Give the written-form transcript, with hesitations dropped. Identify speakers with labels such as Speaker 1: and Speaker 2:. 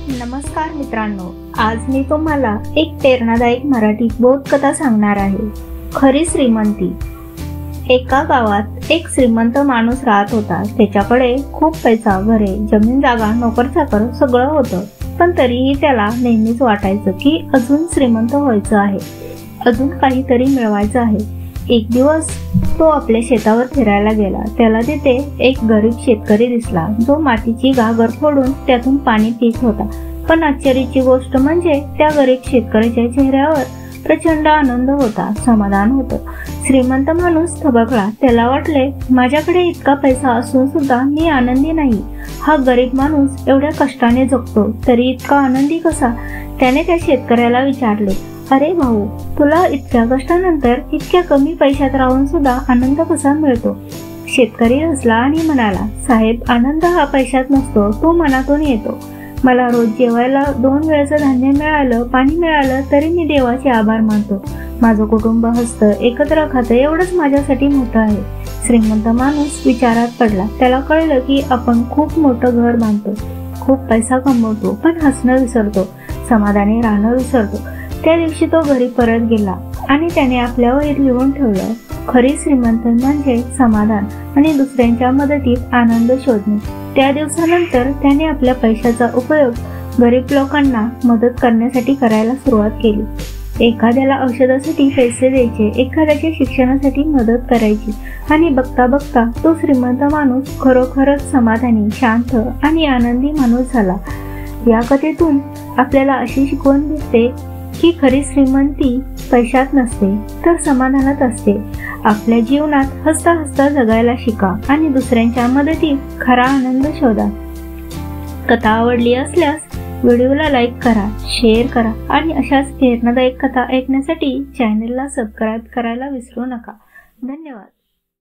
Speaker 1: नमस्कार मित्रांनो, आज मी तुम्हाला एक प्रेरणादायक मराठी बोधकथा सांगणार आहे। खरी श्रीमंती। एका गावात एक श्रीमंत माणूस राहत होता। त्याच्याकडे खूप पैसा, घरे, जमीन, जागा, नोकर-चाकर सगळं होतं। पण तरीही त्याला नेहमीच वाटायचं की अजून श्रीमंत व्हायचं आहे, अजून काहीतरी मिळवायचं आहे। एक दिवस तो आपल्या शेतावर फिरायला गेला। त्याला तिथे एक गरीब शेतकरी दिसला, जो मातीची घागर फोडून त्यातून पाणी पित होता। पण आश्चर्याची गोष्ट म्हणजे त्या गरीब शेतकऱ्याच्या चेहऱ्यावर प्रचंड आनंद होता, समाधान होतं। श्रीमंत माणूस थबकला। त्याला वाटले, माझ्याकडे इतका पैसा असून सुद्धा मी आनंदी नाही। हा गरीब माणूस एवढ्या कष्टाने जगतो, तरी इतका आनंदी कसा? त्याने त्या शेतकऱ्याला विचारले, अरे भाऊ, तुला इतक्या कष्टानंतर इतक्या कमी पैशात राहून सुद्धा आनंद कसा मिळतो? शेतकरी हसला आणि म्हणाला, साहेब, आनंद हा पैशात नसतो, तो मनातून येतो। मला रोज जेवायला 2 वेळचं धान्य मिळालं, पाणी मिळालं तरी मी देवाचे आभार मानतो। माझं कुटुंब हसतं, एकत्र खातं, एवढंच माझ्यासाठी मोठं आहे। श्रीमंत माणूस विचारात पडला। त्याला कळलं की आपण खूप मोठं घर बांधतो, खूप पैसा कमवतो, पण हसणं विसरतो, समाधानी राहणं विसरतो। त्या दिवशी तो घरी परत गेला आणि त्याने आपल्या वहीत लिहून ठेवलं, खरी श्रीमंत म्हणजे समाधान आणि दुसऱ्यांच्या मदतीत आनंद शोधणे। त्या दिवसानंतर त्याने आपल्या पैशाचा उपयोग गरीब लोकांना मदत करण्यासाठी करायला सुरुवात केली। एखाद्याला औषधासाठी पैसे द्यायचे, एखाद्याच्या शिक्षणासाठी मदत करायची आणि बघता बघता तो श्रीमंत माणूस खरोखरच समाधानी, शांत आणि आनंदी माणूस झाला। या कथेतून आपल्याला अशी शिकवण दिसते की खरी श्रीमंती पैशात नसते, तर समाधानात असते। आपल्या जीवनात हसता हसता जगायला शिका आणि दुसऱ्यांच्या मदतीत खरा आनंद शोधा। कथा आवडली असल्यास व्हिडिओला लाईक करा, शेअर करा आणि अशाच प्रेरणादायक कथा ऐकण्यासाठी चॅनलला सबस्क्राईब करायला विसरू नका। धन्यवाद।